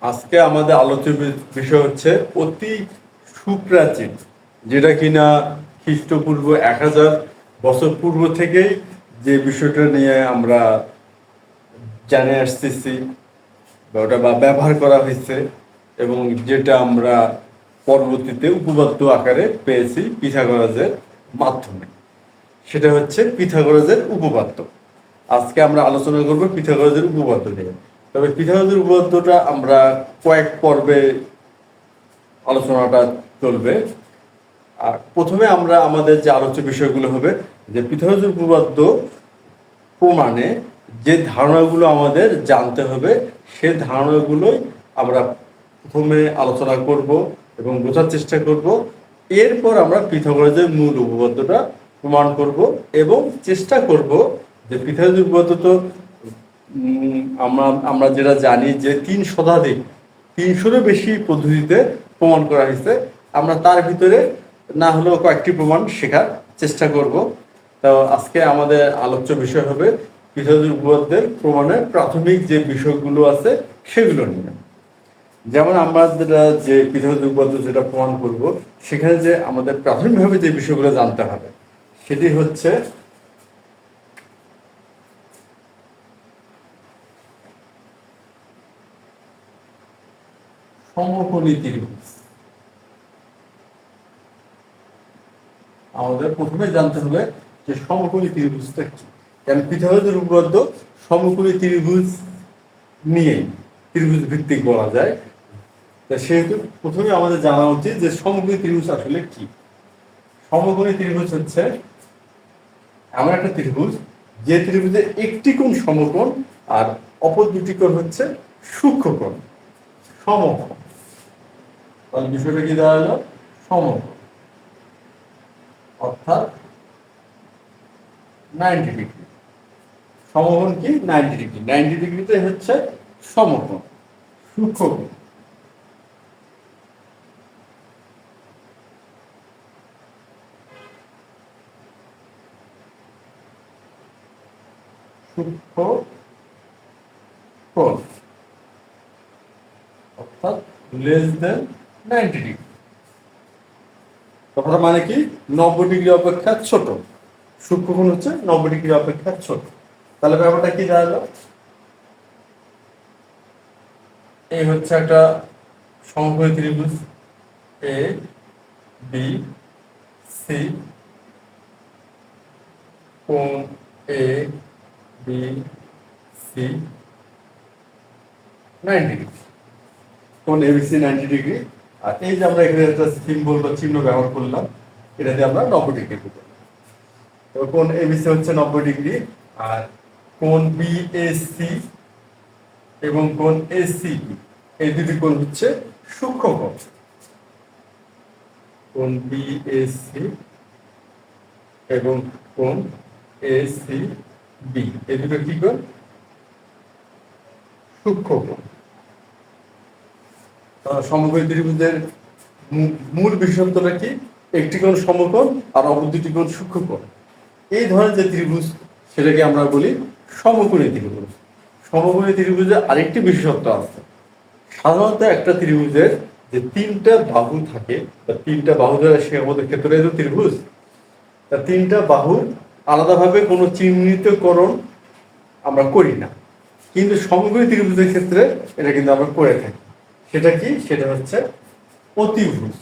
আজকে আমাদের আলোচ্য বিষয় হচ্ছে অতি সুপ্রাচীন, যেটা কিনা খ্রিস্টপূর্ব 1000 বছর পূর্ব থেকেই যে বিষয়টা নিয়ে আমরা জানে আসতেছি বা ওটা ব্যবহার করা হয়েছে, এবং যেটা আমরা পরবর্তীতে উপপাদ্য আকারে পেয়েছি পিথাগোরাসের মাধ্যমে। সেটা হচ্ছে পিথাগোরাসের উপপাদ্য। আজকে আমরা আলোচনা করব পিথাগোরাসের উপপাদ্য নিয়ে। তবে পিথাগোরাসের উপপাদ্যটা আমরা কয়েক পর্বে আলোচনাটা চলবে। আর প্রথমে আমরা আমাদের যে আলোচ্য বিষয়গুলো হবে যে পিথাগোরাসের উপপাদ্য প্রমাণে যে ধারণাগুলো আমাদের জানতে হবে, সে ধারণাগুলোই আমরা প্রথমে আলোচনা করব এবং বোঝার চেষ্টা করব। এরপর আমরা পিথাগোরাসের মূল উপপাদ্যটা প্রমাণ করব এবং চেষ্টা করব যে পিথাগোরাসের উপপাদ্য তো আমরা যেটা জানি যে 300-এরও বেশি পদ্ধতিতে প্রমাণ করা হয়েছে। আমরা তার ভিতরে না হলেও কয়েকটি প্রমাণ শেখার চেষ্টা করব। তো আজকে আমাদের আলোচ্য বিষয় হবে পিথাগোরাসের উপপাদ্যের প্রমাণের প্রাথমিক যে বিষয়গুলো আছে সেগুলো নিয়ে। যেমন আমরা যে পিথাগোরাসের উপপাদ্য যেটা প্রমাণ করব, সেখানে যে আমাদের প্রাথমিকভাবে যে বিষয়গুলো জানতে হবে সেটি হচ্ছে সমকোণী ত্রিভুজ। আমাদের প্রথমে জানতে হবে যে সমকোণী ত্রিভুজটা কি। কারণ পিথাগোরাসের উপপাদ্য সমকোণী ত্রিভুজ নিয়েই ত্রিভুজ ভিত্তিক বলা যায়। তা সেহেতু প্রথমে আমাদের জানা উচিত যে সমকোণী ত্রিভুজ আসলে কি। সমকোণী ত্রিভুজ হচ্ছে এমন একটা ত্রিভুজ যে ত্রিভুজের একটি কোণ সমকোণ আর অপর দুটি কোণ হচ্ছে সূক্ষ্মকোণ, সমকোণ। তাহলে বিষয়টা কি দাঁড়ালো? সমকোণ অর্থাৎ 90 ডিগ্রি। সমকোণ কি? 90 ডিগ্রি। 90 ডিগ্রিতে হচ্ছে সমকোণ, সূক্ষ্মকোণ। সূক্ষ্মকোণ অর্থাৎ লেস দেন 90 ডিগ্রি। কথাটা মানে কি? 90 ডিগ্রি অপেক্ষা ছোট। সূক্ষ্মকোণ হচ্ছে 90 ডিগ্রি অপেক্ষা ছোট। তাহলে ব্যাপারটা কি দাঁড়ালো? এই হচ্ছে একটা সমকোণী ত্রিভুজ এ বি সি, কোণ এ বি সি 90 ডিগ্রি, কোণ এবিসি 90 ডিগ্রি। আর এই যে আমরা এখানে একটা সিম্বল বা চিহ্ন ব্যবহার করলাম, এটা দিয়ে আমরা 90 ডিগ্রি করব। তো কোণ এবিসি হচ্ছে 90 ডিগ্রি, আর কোণ বিএসি এবং কোণ এসিবি এই দুটি কোণ হচ্ছে সূক্ষ্মকোণ। কোণ বিএসি এবং কোণ এসিবি এই দুটো কি কোণ? সূক্ষ্মকোণ। সমকোণী ত্রিভুজের মূল বিশেষত্বটা কি? একটি কোণ সমকোণ আর অপর দুটি কোণ সূক্ষ্মকোণ। এই ধরনের যে ত্রিভুজ সেটাকে আমরা বলি সমকোণী ত্রিভুজ। সমকোণী ত্রিভুজের আরেকটি বিশেষত্ব আছে। সাধারণত একটা ত্রিভুজের যে 3টা বাহু থাকে বা 3টা বাহু দ্বারা সীমাবদ্ধ ক্ষেত্রে যে ত্রিভুজ, তা 3টা বাহুর আলাদাভাবে কোনো চিহ্নিতকরণ আমরা করি না, কিন্তু সমকোণী ত্রিভুজের ক্ষেত্রে এটা কিন্তু আমরা করে থাকি। সেটা কি? সেটা হচ্ছে অতিভুজ।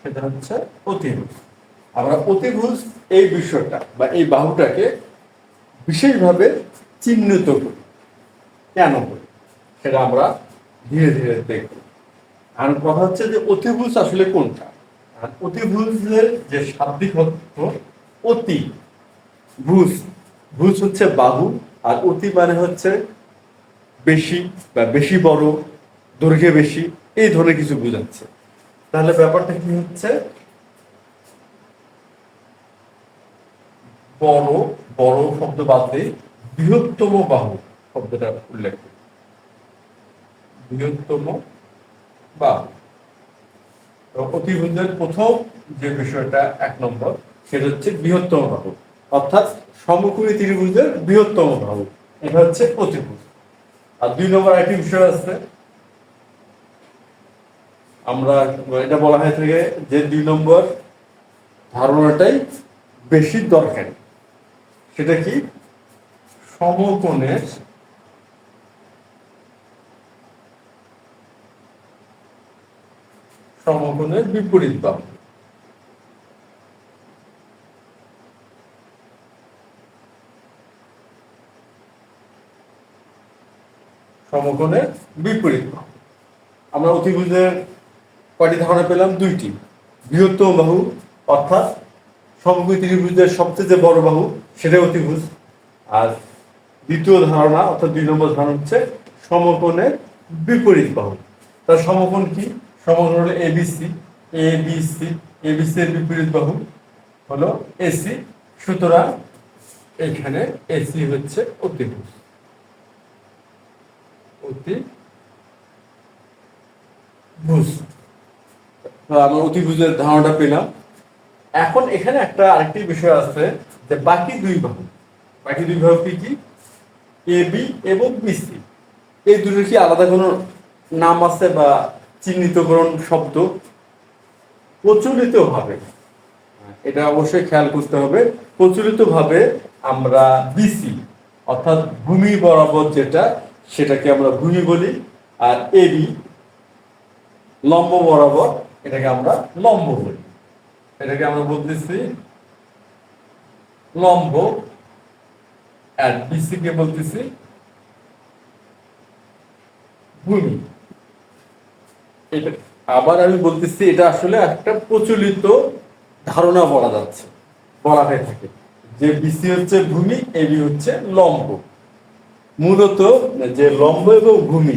সেটা হচ্ছে অতিভুজ। আমরা অতিভুজ এই বিষয়টা বা এই বাহুটাকে বিশেষভাবে চিহ্নিত করি। কেন করি সেটা আমরা ধীরে ধীরে দেখব। আর কথা হচ্ছে যে অতিভুজ আসলে কোনটা। আর অতিভুজের যে শাব্দিক অর্থ অতি, ভুজ, ভুজ হচ্ছে বাহু, আর অতি মানে হচ্ছে বেশি বা বেশি বড়, দৈর্ঘ্যে বেশি, এই ধরনের কিছু বোঝাচ্ছে। তাহলে ব্যাপারটা কি হচ্ছে? বড়, বড় শব্দ বাদ দিয়ে বৃহত্তম বাহু শব্দটা উল্লেখ করি। বৃহত্তম বাহু। অতিভুজের প্রথম যে বিষয়টা 1 নম্বর, সেটা হচ্ছে বৃহত্তম বাহু, অর্থাৎ সমকোণী ত্রিভুজের বৃহত্তম বাহু। এটা হচ্ছে অতিভুজ। আর 2 নম্বর আরেকটি বিষয় আছে, আমরা এটা বলা হয়ে থাকে যে 2 নম্বর ধারণাটাই বেশি দরকারি। সেটা কি? সমকোণের বিপরীত বাহু। সমকোণের বিপরীত বাহু। আমরা অতিভুজের কয়টি ধারণা পেলাম? 2টি। বৃহত্তম বাহু অর্থাৎ সমকোণী ত্রিভুজের সবচেয়ে যে বড় বাহু সেটা অতিভুজ। আর দ্বিতীয় ধারণা অর্থাৎ 2 নম্বর ধারণা হচ্ছে সমকোণের বিপরীত বাহু। তার সমকোণ কি? সমকোণ হলো এবিসি। এবিসি এর বিপরীত বাহু হলো এসি। সুতরাং এখানে এসি হচ্ছে অতিভুজ। আমরা অতিভুজের ধারণাটা পেলাম। এখন এখানে আরেকটি বিষয় আছে যে বাকি দুই বাহু কি কি? এবি এবং বিসি, এই দুটোর কি আলাদা কোনো নাম আছে বা চিহ্নিতকরণ শব্দ? প্রচলিত ভাবে, এটা অবশ্যই খেয়াল করতে হবে, প্রচলিত ভাবে আমরা বিসি অর্থাৎ ভূমি বরাবর যেটা সেটাকে আমরা ভূমি বলি, আর এবি লম্ব বরাবর এটাকে আমরা লম্ব বলি। এটাকে আমরা বলতেছি লম্ব, আর বিসি কে বলতেছি ভূমি। এটা আবার আমি বলতেছি, এটা আসলে একটা প্রচলিত ধারণা বলা হয়ে থাকে যে বিসি হচ্ছে ভূমি, এবি হচ্ছে লম্ব। মূলত যে লম্ব এবং ভূমি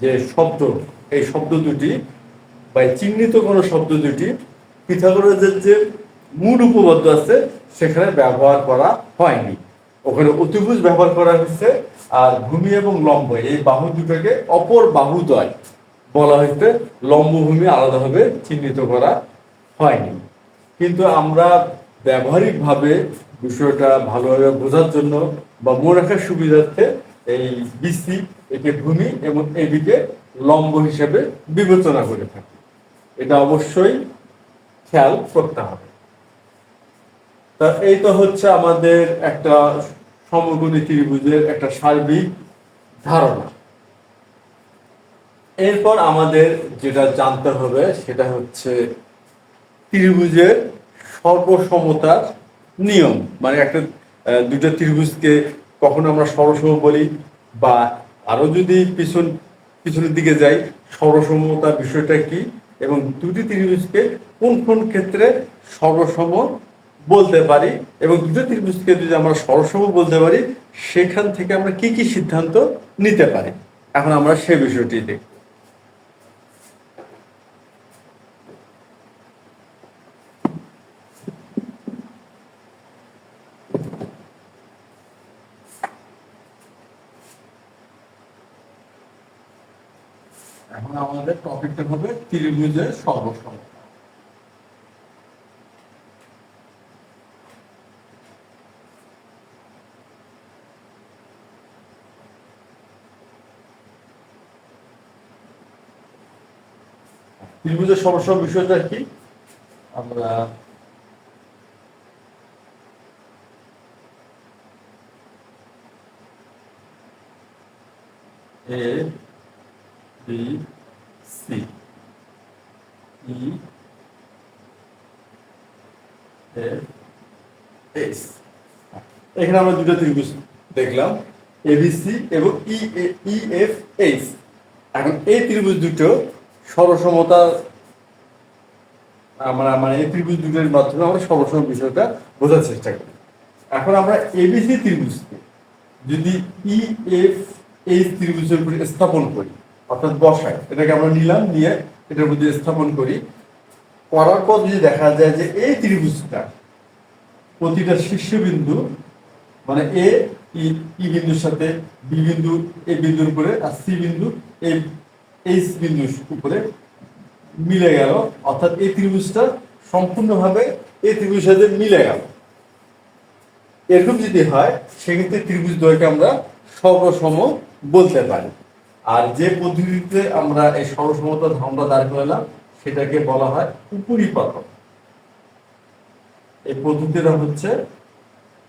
যে শব্দ, এই শব্দ দুটি বা চিহ্নিত কোন শব্দ দুটি পিথাগোরাসের যে মূল উপপাদ্য আছে সেখানে ব্যবহার করা হয়নি। ওখানে অতিভুজ ব্যবহার করা হয়েছে, আর ভূমি এবং লম্ব এই বাহু দুটোকে অপর বাহুদ্বয় বলা হয়েছে, লম্ব ভূমি আলাদাভাবে চিহ্নিত করা হয়নি। কিন্তু আমরা ব্যবহারিকভাবে বিষয়টা ভালোভাবে বোঝার জন্য বা মনে রাখার সুবিধার্থে এই বিসি একে ভূমি এবং এদিকে লম্ব হিসেবে বিবেচনা করে থাকি। এটা অবশ্যই খেয়াল করতে হবে। তা এই তো হচ্ছে আমাদের একটা সমকোণী ত্রিভুজের একটা সার্বিক ধারণা। এরপর আমাদের যেটা জানতে হবে সেটা হচ্ছে ত্রিভুজের সর্বসমতার নিয়ম। মানে দুটো ত্রিভুজকে কখনো আমরা সরসম বলি, বা আরো যদি পিছনের দিকে যাই, সরসমতার বিষয়টা কি এবং দুটি ত্রিভুজকে কোন কোন ক্ষেত্রে সরসম বলতে পারি, এবং দুটো ত্রিভুজকে যদি আমরা সরসম বলতে পারি সেখান থেকে আমরা কি কি সিদ্ধান্ত নিতে পারি। এখন আমরা সে বিষয়টি দেখব। এখন আমাদের টপিকটা হবে ত্রিভুজের সর্বসমতা। ত্রিভুজের সর্বসম বিষয়টা কি? আমরা A B C E F S, এখানে আমরা দুটো ত্রিভুজ দেখলাম, এবিসি এবং ই এফ এইচ। এখন এই ত্রিভুজ দুটো সরসমতা মানে এই ত্রিভুজ দুটোর মাধ্যমে আমরা সরসম বিষয়টা বোঝার চেষ্টা করি। এখন আমরা এবিসি ত্রিভুজকে যদি ই এফ এইচ ত্রিভুজের উপরে স্থাপন করি, অর্থাৎ বসাই, এটাকে আমরা নিয়ে এটার মধ্যে স্থাপন করার পর যদি দেখা যায় যে এই ত্রিভুজটা প্রতিটা শীর্ষবিন্দু মানে ই বিন্দুর সাথে বি বিন্দু এ বিন্দুর উপরে আর সি বিন্দু এইচ বিন্দুর উপরে মিলে গেল, অর্থাৎ এই ত্রিভুজটা সম্পূর্ণভাবে এই ত্রিভুজের সাথে মিলে গেল, এরকম যদি হয় সেক্ষেত্রে ত্রিভুজ দ্বয়কে আমরা সর্বসম বলতে পারি। আর যে পদ্ধতিতে আমরা এই সর্বসমতার ধারণা দাঁড় করলাম সেটাকে বলা হয় উপরিপাতন। এই পদ্ধতিটা হচ্ছে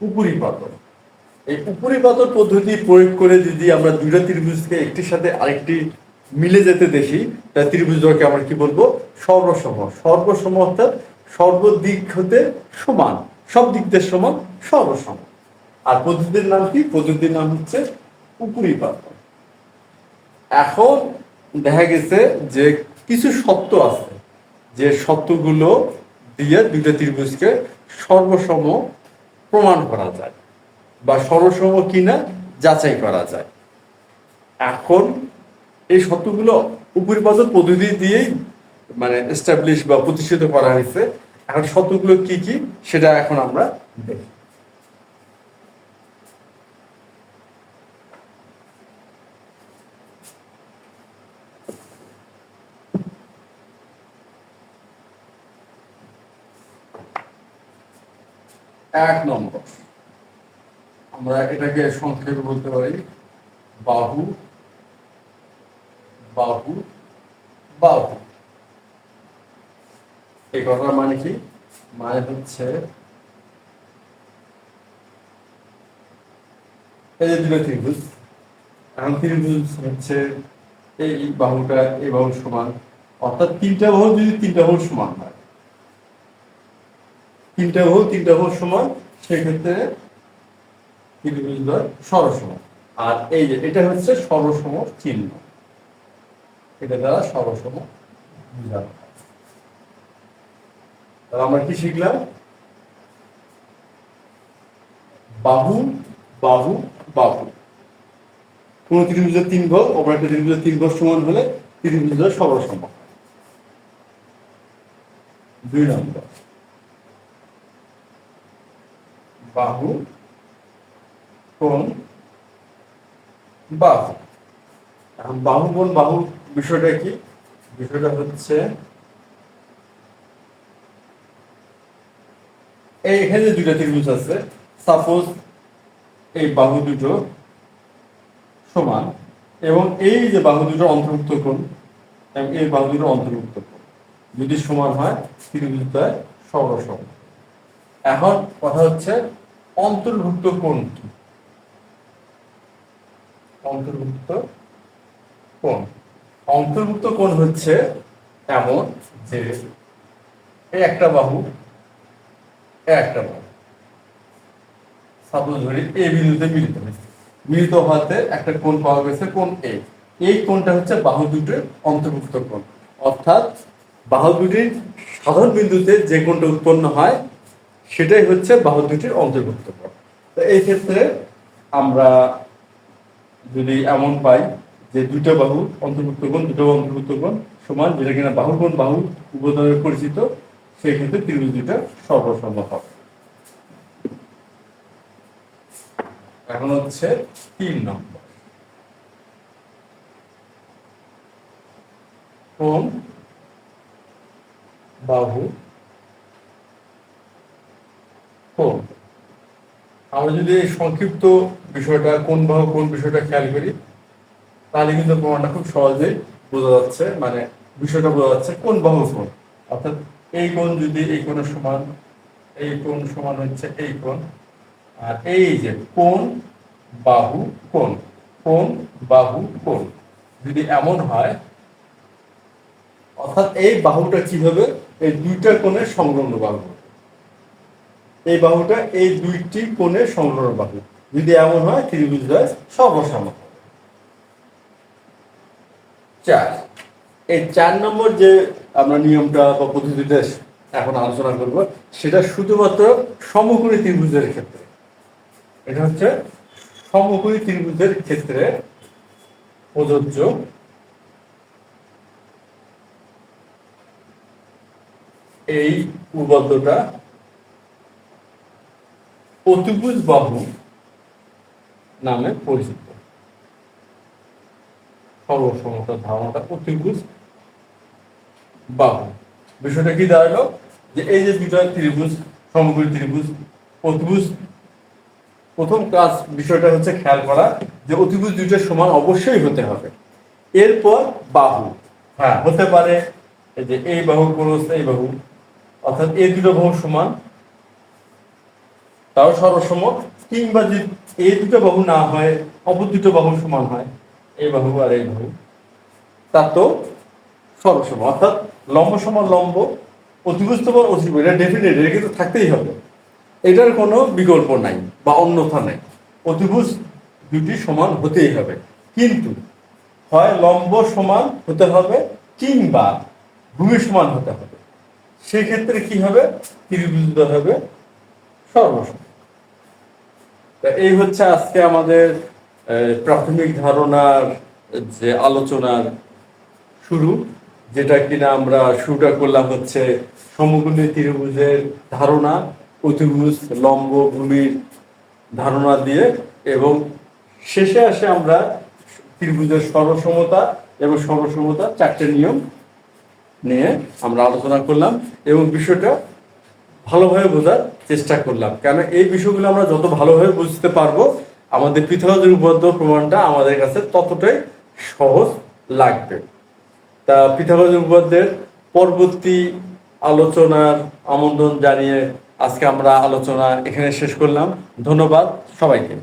উপরিপাতন। এই উপরিপাতন পদ্ধতি প্রয়োগ করে যদি আমরা দুইটা ত্রিভুজকে একটির সাথে আরেকটি মিলে যেতে দেখি, তা ত্রিভুজকে আমরা কি বলবো? সর্বসম। সর্বসম অর্থাৎ সর্বদিক হতে সমান, সব দিক দিয়ে সমান, সর্বসম। আর পদ্ধতির নাম কি? পদ্ধতির নাম হচ্ছে উপরিপাতন। এখন দেখা গেছে যে কিছু সত্য আছে, যে সত্যগুলো দিয়ে দুইটা ত্রিভুজকে সর্বসম প্রমাণ করা যায় বা সর্বসম কিনা যাচাই করা যায়। এখন এই সত্যগুলো উপরিপাতন পদ্ধতি দিয়েই মানে এস্টাবলিশ বা প্রতিষ্ঠিত করা হয়েছে। এখন সত্যগুলো কি কি সেটা এখন আমরা দেখি। এক নম্বর, আমরা এটাকে সংক্ষেপে বলতে পারি বাহু বাহু বাহু। এই কথার মানে কি? মানে হচ্ছে এই যে দুটো ত্রিভুজ, এখন ত্রিভুজ হচ্ছে এই বাহুটা এই বাহুর সমান, অর্থাৎ তিনটা বাহু যদি তিনটা বাহুর সমান হয়, তিনটা বাহু সমান, সেক্ষেত্রে ত্রিভুজদ্বয় সরসম। আর এই যে এটা হচ্ছে সরসম চিহ্ন, এটা দ্বারা সরসম বোঝানো হয়। তাহলে আমরা কি শিখলাম? বাহু বাহু বাহু। কোন ত্রিভুজের তিন বাহু অপর একটা ত্রিভুজের তিন বাহু সমান হলে ত্রিভুজদ্বয় সরসম। দুই নম্বর, বাহু কোণ বাহু। এখন বাহু কোণ বাহু বিষয়টা কি? বিষয়টা হচ্ছে এখানে দুইটা ত্রিভুজ আছে, সাপোজ এই বাহু দুটো সমান এবং এই যে বাহু দুটো অন্তর্ভুক্ত কোণ এবং এই বাহু দুটো অন্তর্ভুক্ত কোণ যদি সমান হয় ত্রিভুজদ্বয় সরসম। এখন কথা হচ্ছে অন্তর্ভুক্ত কোণ কি? অন্তর্ভুক্ত কোণ, অন্তর্ভুক্ত কোণ হচ্ছে এমন যে এই একটা বাহু একটা বাহু সাপোজ ধরি এই বিন্দুতে মিলিত হয়েছে, মিলিত হওয়াতে একটা কোণ পাওয়া গেছে, কোণ এ। এই কোণটা হচ্ছে বাহু দুটোর অন্তর্ভুক্ত কোণ, অর্থাৎ বাহু দুটির সাধারণ বিন্দুতে যে কোণটা উৎপন্ন হয় সেটাই হচ্ছে বাহু দুটির অন্তর্ভুক্ত কোণ। তো এই ক্ষেত্রে আমরা যদি এমন পাই যে দুইটা বাহু অন্তর্ভুক্ত কোণ, দুটো অন্তর্ভুক্ত কোণ সমান, যেটা কিনা বাহু কোণ বাহু উভয় পরিচিত, সেই ক্ষেত্রে ত্রিভুজ দুইটা সর্বসম হবে। এখন হচ্ছে 3 নম্বর, কোণ বাহু কোণ। আমরা যদি এই সংক্ষিপ্ত বিষয়টা কোণ বাহু কোণ বিষয়টা খেয়াল করি, তাহলে কিন্তু প্রমাণটা খুব সহজেই বোঝা যাচ্ছে, মানে বিষয়টা বোঝা যাচ্ছে কোণ বাহু কোণ। অর্থাৎ এই কোণ যদি এই কোণের সমান, এই কোণ সমান হচ্ছে এই কোণ, আর এই যে কোণ বাহু কোণ, কোণ বাহু কোণ যদি এমন হয়, অর্থাৎ এই বাহুটা কি হবে? এই দুইটা কোণের সংলগ্ন বাহু, এই বাহুটা এই দুইটি কোণের সংলগ্ন বাহু যদি এমন হয় ত্রিভুজদ্বয় সর্বসম। 4, এই 4 নম্বর যে আমরা নিয়মটা বা পদ্ধতিটা এখন আলোচনা করব, সেটা শুধুমাত্র সমকোণী ত্রিভুজের ক্ষেত্রে। এটা হচ্ছে সমকোণী ত্রিভুজের ক্ষেত্রে প্রযোজ্য। এই উপপাদ্যটা অতিভুজ বাহু নামে পরিচিত। সর্বসমতার ধারণাটা অতিভুজ বাহু। বিষয়টা কি দাঁড়ালো? যে এই যে দুটা ত্রিভুজ, সমকোণী ত্রিভুজ, অতিভুজ, প্রথম কাজ বিষয়টা হচ্ছে খেয়াল করা যে অতিভুজ দুইটা সমান অবশ্যই হতে হবে। এরপর বাহু, হ্যাঁ হতে পারে এই যে এই বাহু ক্রস এই বাহু, অর্থাৎ এই দুটো বাহু সমান, তাও সরসম, কিংবা যদি এই দুটো বাহু না হয়, অপর দুটো বাহু সমান হয়, এই বাহু আর এই বাহু, তা তো সরসম, অর্থাৎ লম্ব সমান লম্ব, অতিভুজ সমান অতিভুজ, এটা ডেফিনেট, এটা কিন্তু থাকতেই হবে, এটার কোনো বিকল্প নাই বা অন্যথা নাই। অতিভুজ দুটি সমান হতেই হবে, কিন্তু হয় লম্ব সমান হতে হবে কিংবা ভূমি সমান হতে হবে। সেক্ষেত্রে কি হবে, ত্রিভুজ হবে সর্বসম। এই হচ্ছে আজকে আমাদের প্রাথমিক ধারণার যে আলোচনার শুরু, যেটা কিনা আমরা শুরুটা করলাম হচ্ছে সমকোণী ত্রিভুজের ধারণা, অতিভুজ লম্ব ভূমির ধারণা দিয়ে, এবং শেষে আসে আমরা ত্রিভুজের সরসমতা এবং সরসমতা চারটে নিয়ম নিয়ে আমরা আলোচনা করলাম এবং বিষয়টা ভালোভাবে বোঝার চেষ্টা করলাম। কেন এই বিষয়গুলো আমরা যত ভালোভাবে বুঝতে পারবো, আমাদের পিথাগোরাসের উপপাদ্য প্রমাণটা আমাদের কাছে ততটাই সহজ লাগবে। তা পিথাগোরাসের উপপাদ্যের পরবর্তী আলোচনার আমন্ত্রণ জানিয়ে আজকে আমরা আলোচনা এখানে শেষ করলাম। ধন্যবাদ সবাইকে।